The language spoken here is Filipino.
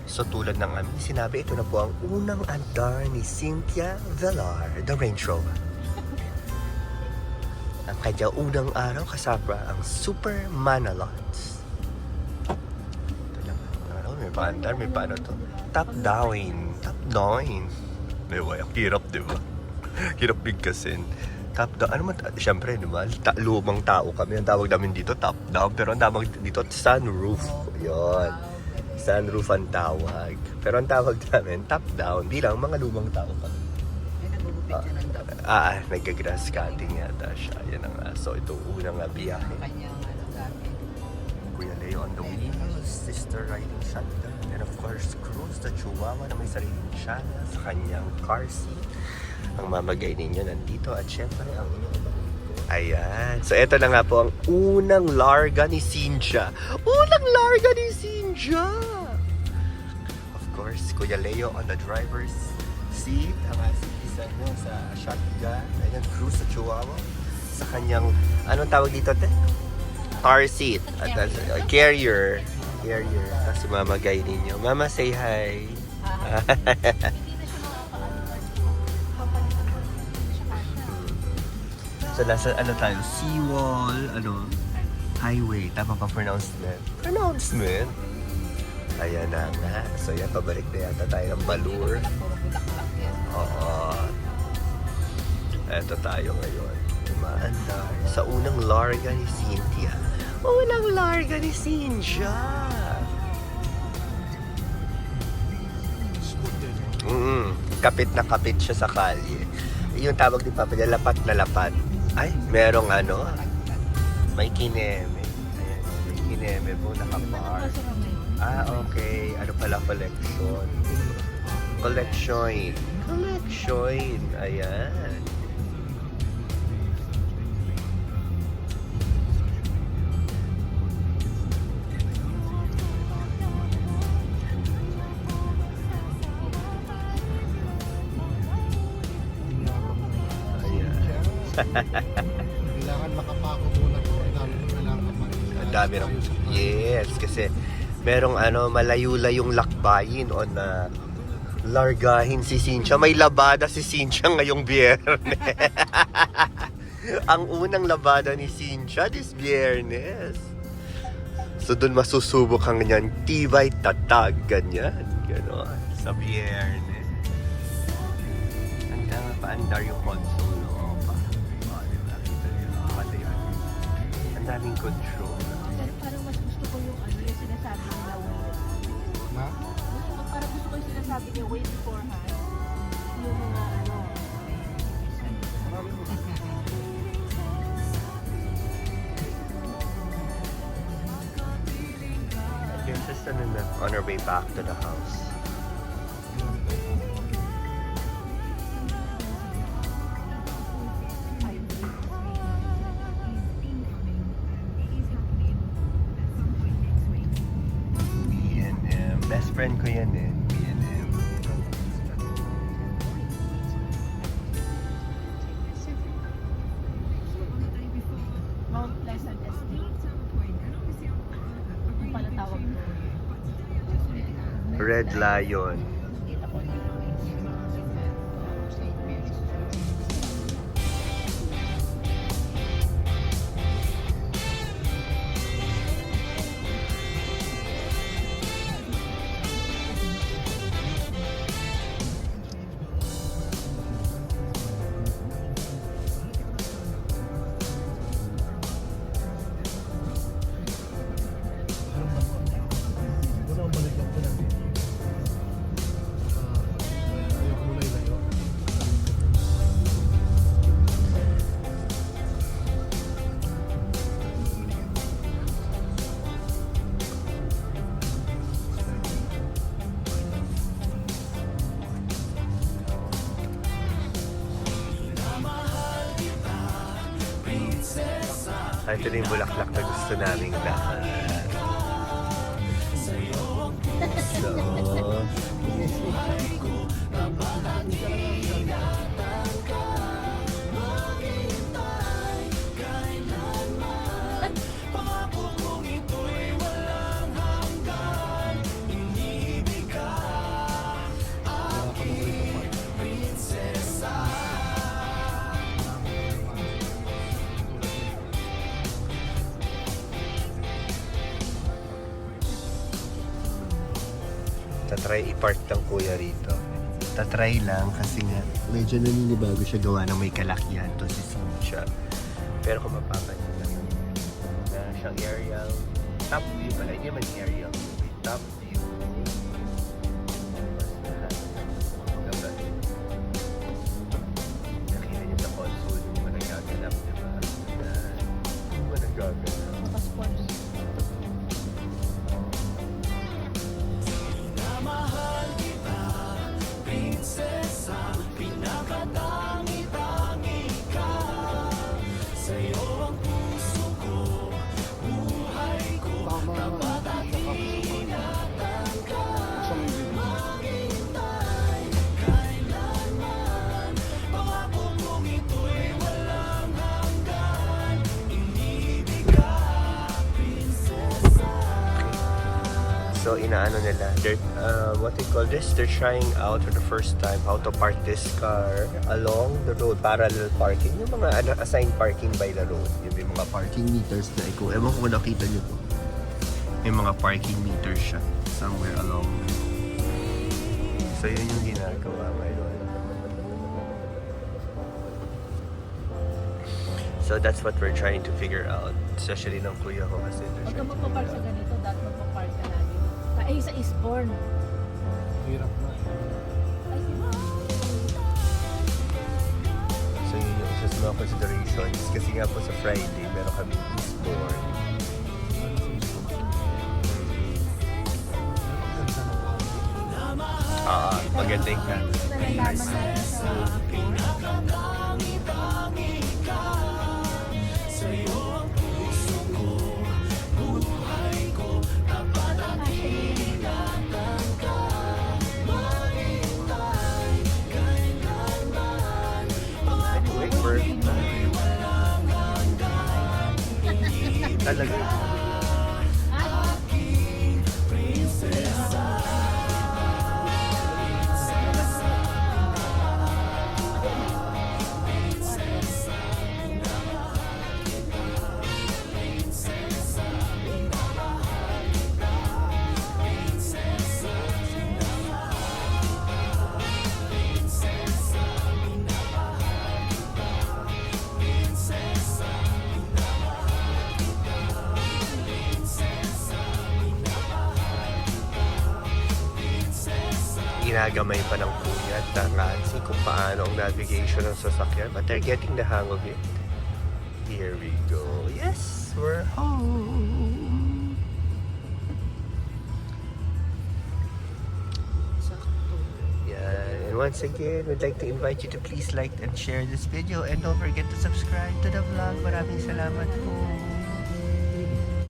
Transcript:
So tulad ng aming sinabi, ito na po ang unang andar ni Cynthia Villar, the Range Rover. Ang kanya unang araw kasama ang Super Manalots. Ito lang. Ano, may paandar, may paano to. Top down. Top down. May way, ang hirap, di ba? Hirap bigkasin. Top down. Ano man, siyempre, di ba? Lumang tao kami. Ang tawag namin dito, top down. Pero ang tawag dito, sunroof. Yun. Sunroof ang tawag. Pero ang tawag namin, top down. Bilang mga lumang tao kami. Nagka-grass cutting yata siya. Yan ang so ito unang biyahe. Kuya Leo on the wheels, sister riding shotgun, and of course, Cruz the Chihuahua na may sariling channel sa kanyang car seat. Ang mamagay ninyo nandito at syempre ang inyong ayan. So ito na nga po ang unang larga ni Cynthia. Unang larga ni Cynthia! Of course, Kuya Leo on the driver's seat. Ang asikisan nyo sa shotgun. Ayan, Cruz sa Chihuahua. Sa kanyang, anong tawag dito, te? Car seat. At carrier. Carrier. Tapos mamagay ninyo. Mama, say hi. So, nasa, ano tayo? Seawall, highway. Tama pa pronouncement? Pronouncement? Ayan na nga. So, yan, pabalik na yata tayo ng Balur. Oo. Eto tayo ngayon. Umaandar sa unang larga ni Cynthia. Unang larga ni Cynthia. Kapit na kapit siya sa kalye. Yung tawag ni Papa niya, lapat na lapat. Ay, merong may kineme. Ayan, may kineme po, nakapark. Okay. Ano pala collection? Collection. Ayan. Kailangan makapako muna po. Ang dami rin. Yes, kasi merong malayo-layong lakbayin on largahin si Cynthia. May labada si Cynthia ngayong biyernes. Ang unang labada ni Cynthia this biyernes. So doon masusubok ang ganyan, tibay, tatag, ganyan. Ganon, sa biyernes. Ang tama pa, andar yung console. Ang daming control. Pero parang mas gusto ko yung yung sinasabi nila wait. Na? Parang gusto ko yung sinasabi niya wait beforehand. Yung mga Your sister on her way back to the house. B&M. Best friend ko yan eh. B&M. Mount Pleasant Estate. Yung pala tawag ko. Red Lion. Kita ko na. Ito na yung bulaklak na gusto naming lahat. tatry i-park ng kuya rito. Tatry lang kasi nga medyo naninibago siya gawa ng may kalakyan to si Sincha. Pero kung mapapansin naman na siyang aerial top view pala, hindi man aerial, may top view. Gabay. Nakita niyo sa console yung mga nagaganap, diba? Yung mga nagaganap. Naka-sports. So inaano nila, what they call this, they're trying out for the first time how to park this car along the road, parallel parking, yung mga assigned parking by the road, yung mga parking meters na ikaw, ewan ko kung nakita nyo to, may mga parking meters siya somewhere along, so yun yung ginagawa ngayon. So that's what we're trying to figure out, especially ng kuya ko kasi they're Huwag ka trying to magpapark sa figure out. ganito, dapat magpapark ka lagi. Sa Eastbourne. Hirap na. Ay, di ba? So yun yung isa sa mga considerations kasi nga po sa Friday meron kami Eastbourne. Maganda yung camera. Nalalaman natin sa Anyway, talaga. Ginagamay pa ng kuya at ng Nancy kung paano ang navigation ng sasakyan, but they're getting the hang of it. Here we go. Yes, we're home. Yeah, and once again, we'd like to invite you to please like and share this video and don't forget to subscribe to the vlog. Maraming salamat po.